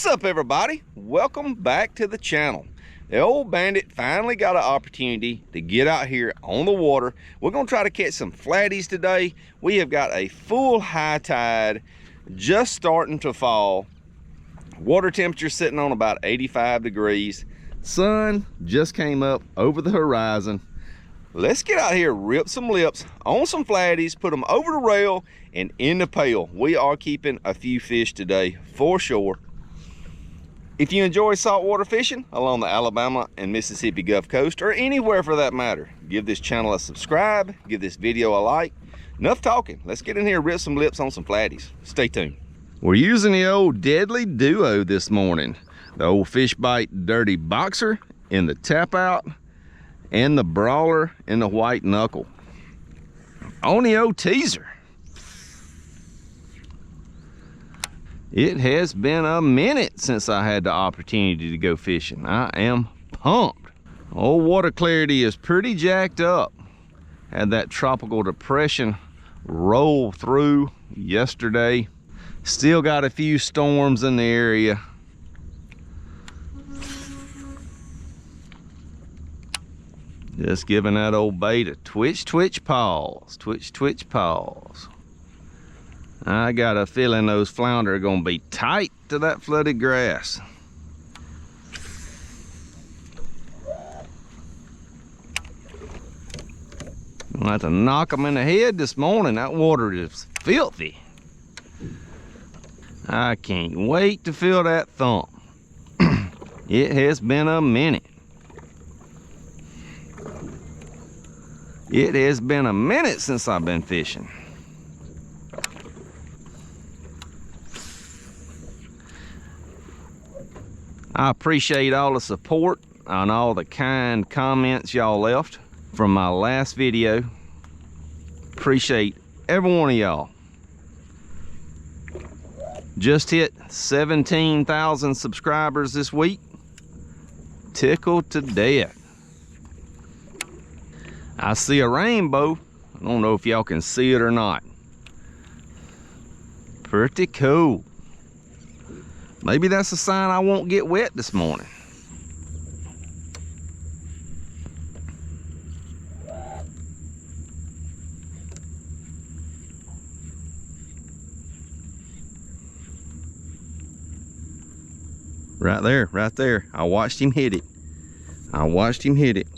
What's up, everybody? Welcome back to the channel. The old Bandit finally got an opportunity to get out here on the water. We're gonna try to catch some flatties today. We have got a full high tide just starting to fall. Water temperature sitting on about 85 degrees. Sun just came up over the horizon. Let's get out here, rip some lips on some flatties, put them over the rail and in the pail. We are keeping a few fish today for sure. If you enjoy saltwater fishing along the Alabama and Mississippi Gulf Coast, or anywhere for that matter, give this channel a subscribe, give this video a like. Enough talking, let's get in here and rip some lips on some flatties. Stay tuned. We're using the old deadly duo this morning. The old Fish Bite Dirty Boxer in the tap out, and the Brawler in the white knuckle. On the old teaser. It has been a minute since I had the opportunity to go fishing. I am pumped. Old water clarity is pretty jacked up. Had that tropical depression roll through yesterday. Still got a few storms in the area. Just giving that old bait a twitch, twitch, pause. Twitch, twitch, pause. I got a feeling those flounder are gonna be tight to that flooded grass. I'm gonna have to knock them in the head this morning. That water is filthy. I can't wait to feel that thump. It has been a minute. It has been a minute since I've been fishing. I appreciate all the support and all the kind comments y'all left from my last video. Appreciate every one of y'all. Just hit 17,000 subscribers this week. Tickled to death. I see a rainbow. I don't know if y'all can see it or not. Pretty cool. Maybe that's a sign I won't get wet this morning. Right there, right there. I watched him hit it. I watched him hit it.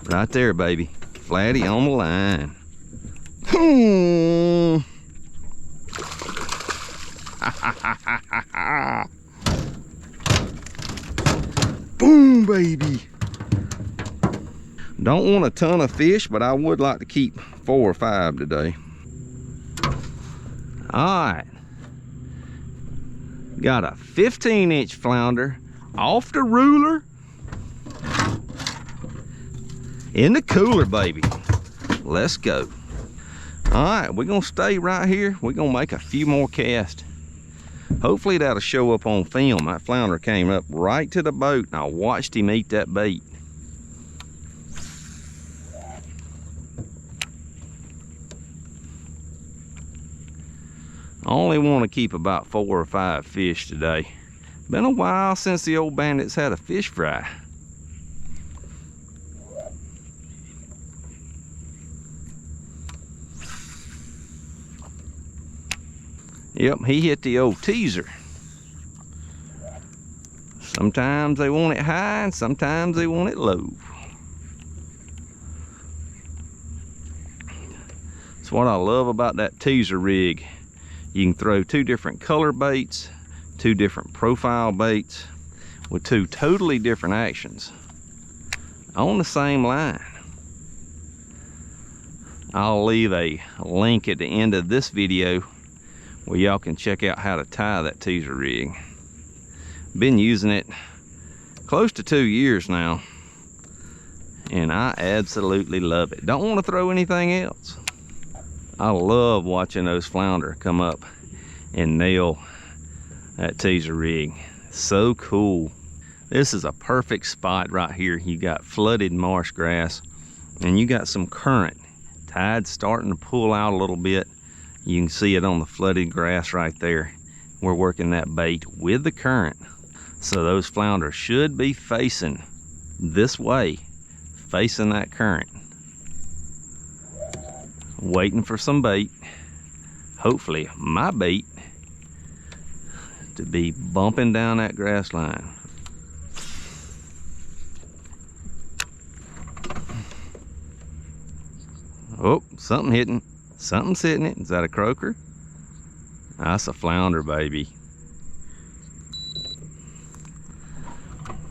Right there, baby. Flatty on the line. Boom, baby. Don't want a ton of fish, but I would like to keep 4 or 5 today. All right. Got a 15-inch flounder off the ruler in the cooler, baby. Let's go. All right, we're gonna stay right here. We're gonna make a few more casts. Hopefully that'll show up on film. That flounder came up right to the boat and I watched him eat that bait. I only want to keep about 4 or 5 fish today. Been a while since the old Bandits had a fish fry. Yep, he hit the old teaser. Sometimes they want it high and sometimes they want it low. That's what I love about that teaser rig. You can throw 2 different color baits, 2 different profile baits with 2 totally different actions on the same line. I'll leave a link at the end of this video where y'all can check out how to tie that teaser rig. Been using it close to 2 years now, and I absolutely love it. Don't want to throw anything else. I love watching those flounder come up and nail that teaser rig. So cool. This is a perfect spot right here. You got flooded marsh grass and you got some current. Tide's starting to pull out a little bit. You can see it on the flooded grass right there. we're working that bait with the current. So those flounder should be facing this way, facing that current. Waiting for some bait. Hopefully my bait to be bumping down that grass line. Oh, something hitting. Something's hitting it. Is that a croaker? That's a flounder, baby.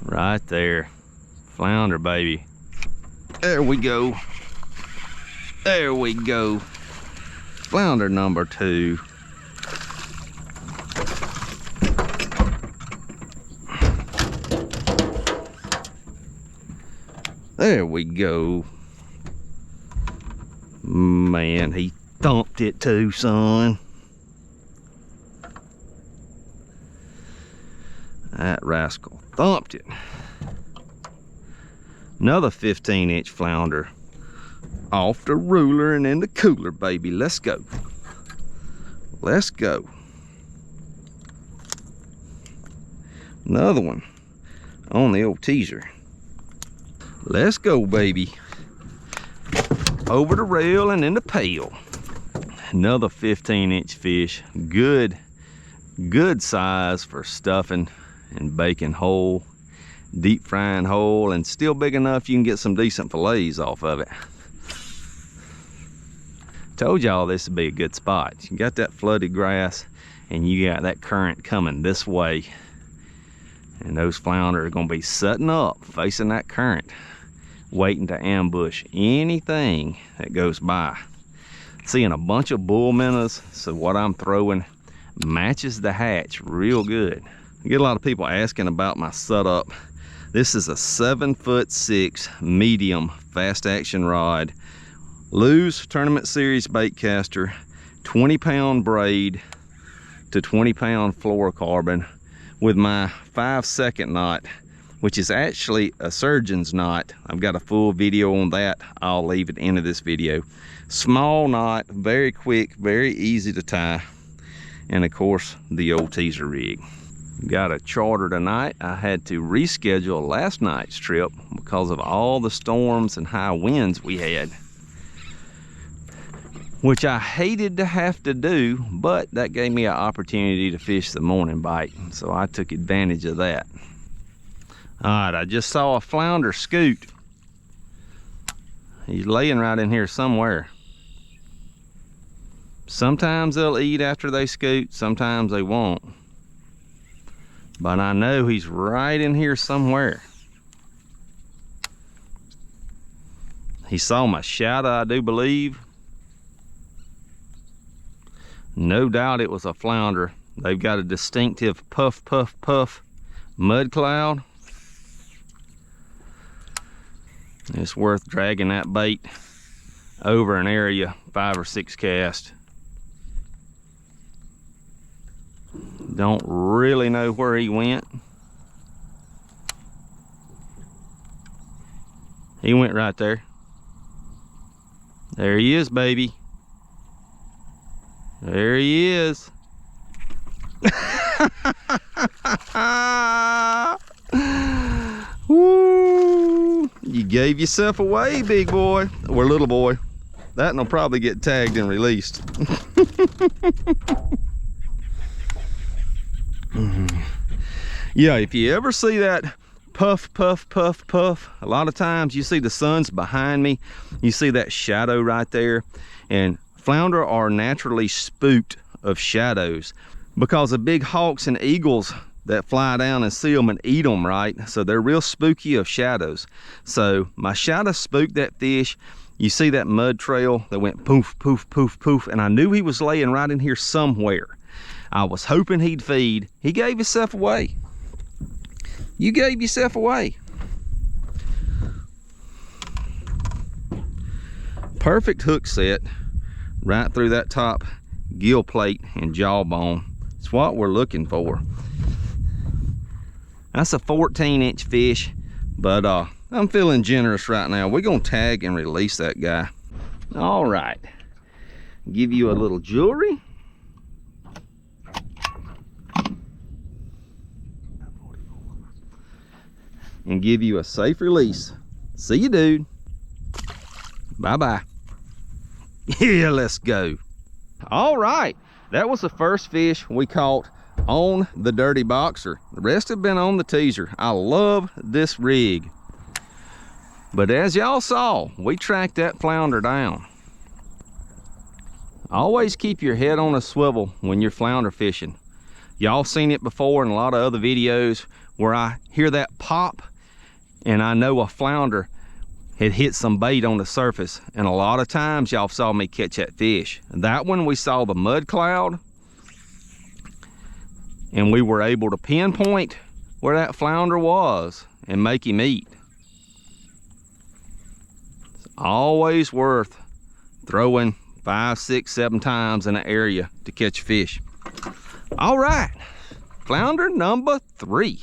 Right there. Flounder, baby. There we go. There we go. Flounder number 2. There we go. Man, he thumped it too, son. That rascal thumped it. Another 15-inch flounder. Off the ruler and in the cooler, baby. Let's go. Let's go. Another one on the old teaser. Let's go, baby. Over the rail and in the pail. Another 15-inch fish. Good size for stuffing and baking whole, deep frying whole, and still big enough you can get some decent fillets off of it. Told y'all this would be a good spot. You got that flooded grass and you got that current coming this way, and those flounder are going to be setting up facing that current, waiting to ambush anything that goes by. Seeing a bunch of bull minnows, so what I'm throwing matches the hatch real good. I get a lot of people asking about my setup. This is a 7'6" medium fast action rod, Lew's Tournament Series bait caster, 20-pound braid to 20-pound fluorocarbon with my 5-second knot, which is actually a surgeon's knot. I've got a full video on that. I'll leave at the end of this video. Small knot, very quick, very easy to tie, and of course the old teaser rig. Got a charter tonight. I had to reschedule last night's trip because of all the storms and high winds we had, which I hated to have to do, but that gave me an opportunity to fish the morning bite, so I took advantage of that. All right, I just saw a flounder scoot. He's laying right in here somewhere. Sometimes they'll eat after they scoot, sometimes they won't. But I know he's right in here somewhere. He saw my shadow, I do believe. No doubt it was a flounder. They've got a distinctive puff, puff, puff mud cloud. It's worth dragging that bait over an area 5 or 6 casts. Don't really know where he went. He went right there. There he is, baby. There he is. Woo! You gave yourself away, big boy, or little boy. That one will probably get tagged and released. Yeah, if you ever see that puff, puff, puff, puff, a lot of times you see the sun's behind me. You see that shadow right there, and flounder are naturally spooked of shadows because of big hawks and eagles that fly down and see them and eat them, right? So they're real spooky of shadows. So my shadow spooked that fish. You see that mud trail that went poof, poof, poof, poof, and I knew he was laying right in here somewhere. I was hoping he'd feed. He gave himself away. You gave yourself away. Perfect hook set right through that top gill plate and jawbone. It's what we're looking for. That's a 14-inch fish, but I'm feeling generous right now. We're gonna tag and release that guy. All right, give you a little jewelry. and give you a safe release. See you, dude. Bye-bye. Yeah, let's go. All right, that was the first fish we caught on the Dirty Boxer. The rest have been on the teaser. I love this rig. But as y'all saw, we tracked that flounder down. Always keep your head on a swivel when you're flounder fishing. Y'all seen it before in a lot of other videos where I hear that pop and I know a flounder had hit some bait on the surface, and a lot of times y'all saw me catch that fish. That one we saw the mud cloud, and we were able to pinpoint where that flounder was and make him eat. It's always worth throwing 5, 6, 7 times in an area to catch a fish. All right, flounder number 3.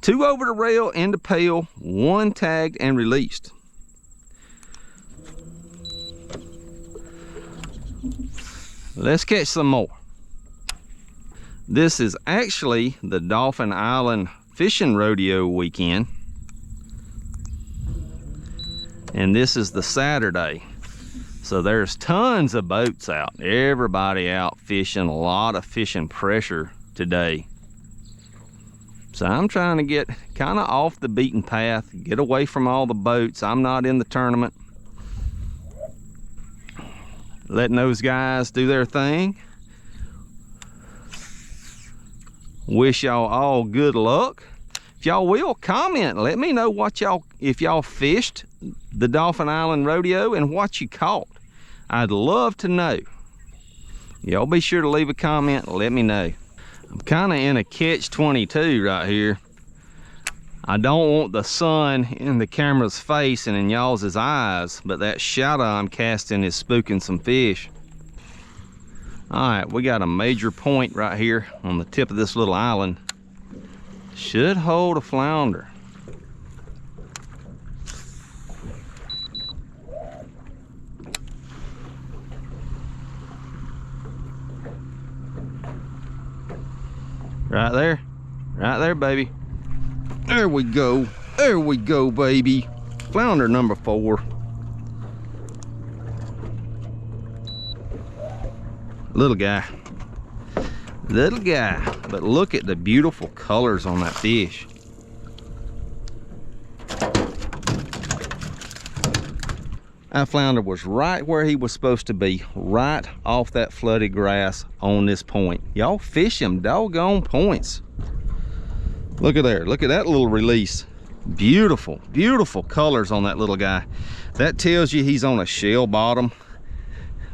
2 over the rail in the pail, 1 tagged and released. Let's catch some more. This is actually the Dauphin Island fishing rodeo weekend. And this is the Saturday. So there's tons of boats out. Everybody out fishing, a lot of fishing pressure today. So I'm trying to get kind of off the beaten path, get away from all the boats. I'm not in the tournament. Letting those guys do their thing. Wish y'all all good luck. If y'all will, comment, let me know what if y'all fished the Dauphin Island rodeo and what you caught. I'd love to know. Y'all be sure to leave a comment, let me know. I'm kind of in a catch-22 right here. I don't want the sun in the camera's face and in y'all's eyes, but that shadow I'm casting is spooking some fish. All right, we got a major point right here on the tip of this little island. Should hold a flounder. Right there, baby. There we go, baby. Flounder number 4. Little guy, but look at the beautiful colors on that fish. That flounder was right where he was supposed to be, right off that flooded grass on this point. Y'all fish them doggone points. Look at there, look at that little release. Beautiful, beautiful colors on that little guy. That tells you he's on a shell bottom.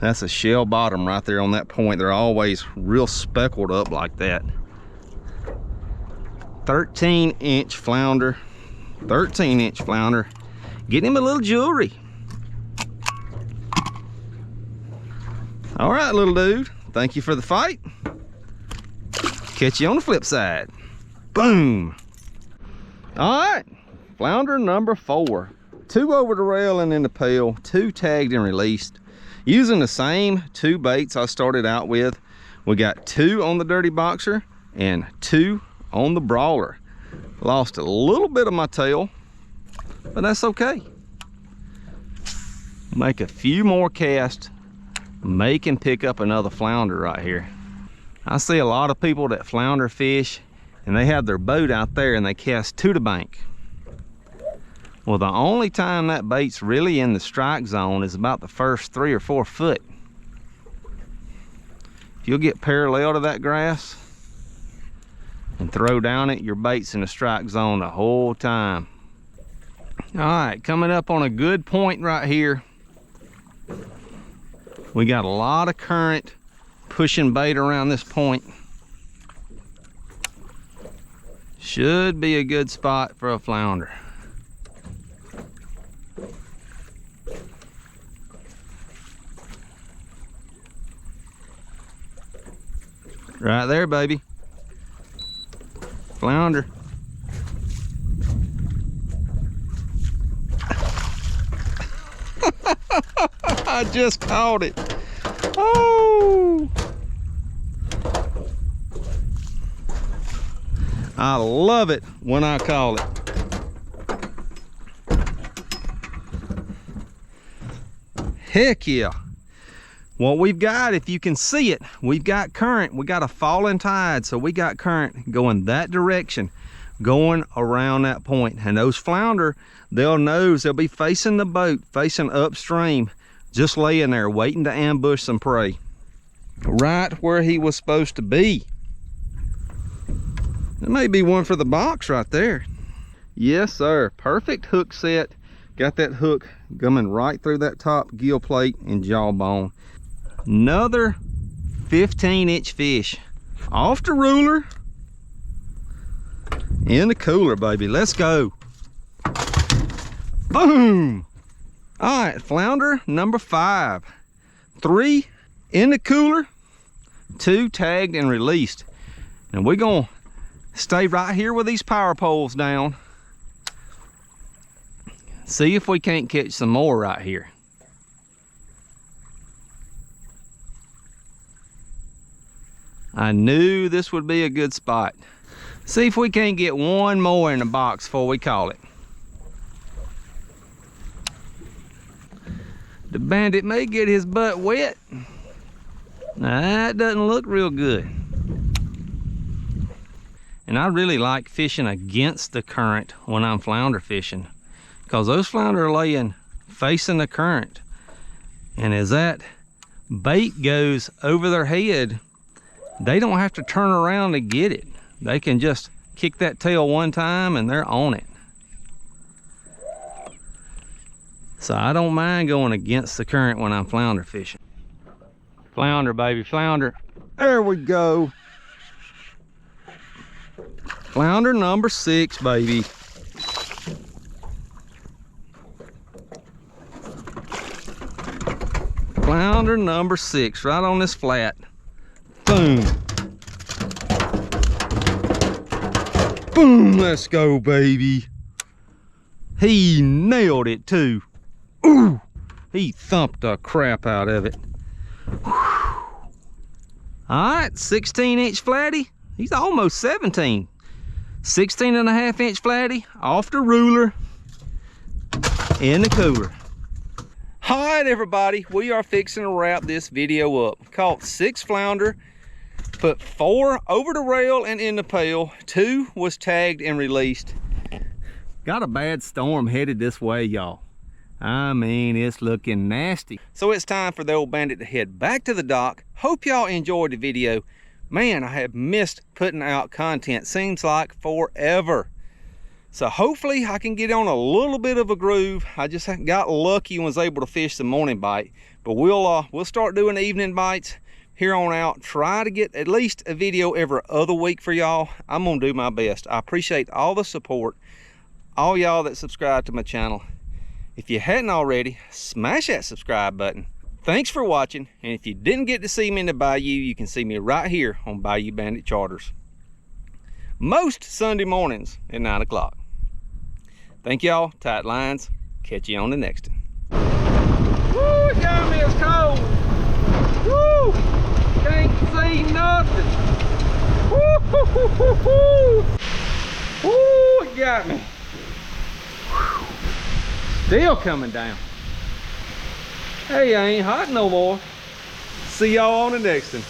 That's a shell bottom right there on that point. They're always real speckled up like that. 13-inch flounder, 13-inch flounder. Get him a little jewelry. All right, little dude, thank you for the fight. Catch you on the flip side. Boom. All right, flounder number 4. 2 over the rail and in the pail, 2 tagged and released. Using the same 2 baits I started out with. We got 2 on the Dirty Boxer and 2 on the Brawler. Lost a little bit of my tail, but that's okay. Make a few more casts, make and pick up another flounder right here. I see a lot of people that flounder fish and they have their boat out there and they cast to the bank. Well, the only time that bait's really in the strike zone is about the first 3 or 4 foot. If you'll get parallel to that grass and throw down it, your bait's in the strike zone the whole time. All right, coming up on a good point right here. We got a lot of current pushing bait around this point. Should be a good spot for a flounder. Right there, baby. Flounder. I just caught it. Oh! I love it when I call it. Heck yeah. What we've got, if you can see it, we've got current. We got a falling tide, so we got current going that direction, going around that point. And those flounder, they'll nose, they'll be facing the boat, facing upstream, just laying there waiting to ambush some prey. Right where he was supposed to be. There may be one for the box right there. Yes, sir. Perfect hook set. Got that hook coming right through that top gill plate and jawbone. Another 15-inch fish. Off the ruler. In the cooler, baby. Let's go. Boom. All right, flounder number 5. 3 in the cooler, 2 tagged and released. And we're gonna stay right here with these power poles down. See if we can't catch some more right here. I knew this would be a good spot. See if we can't get one more in the box before we call it. The bandit may get his butt wet. That doesn't look real good. And I really like fishing against the current when I'm flounder fishing, because those flounder are laying facing the current. And as that bait goes over their head, they don't have to turn around to get it. They can just kick that tail one time and they're on it. So I don't mind going against the current when I'm flounder fishing. Flounder, baby, flounder. There we go. Flounder number 6, baby. Flounder number 6, right on this flat. Boom. Boom, let's go, baby. He nailed it too. Ooh, he thumped the crap out of it. Whew. All right, 16-inch flatty. He's almost 17. 16.5-inch flatty, off the ruler, in the cooler. All right, everybody, we are fixing to wrap this video up. Caught 6 flounder, put 4 over the rail and in the pail. 2 was tagged and released. Got a bad storm headed this way, y'all. I mean, it's looking nasty. So it's time for the old bandit to head back to the dock. Hope y'all enjoyed the video. Man, I have missed putting out content. Seems like forever. So hopefully I can get on a little bit of a groove. I just got lucky and was able to fish the morning bite. But we'll start doing evening bites here on out. Try to get at least a video every other week for y'all. I'm gonna do my best. I appreciate all the support, all y'all that subscribe to my channel. If you hadn't already, smash that subscribe button. Thanks for watching, and if you didn't get to see me in the bayou, you can see me right here on Bayou Bandit Charters. Most Sunday mornings at 9 o'clock. Thank y'all, tight lines. Catch you on the next one. Woo, it got me, it's cold. Woo, can't see nothing. Woo, hoo, hoo, hoo, hoo. Woo, it got me. Whew. Still coming down. Hey, I ain't hot no more. See y'all on the next one.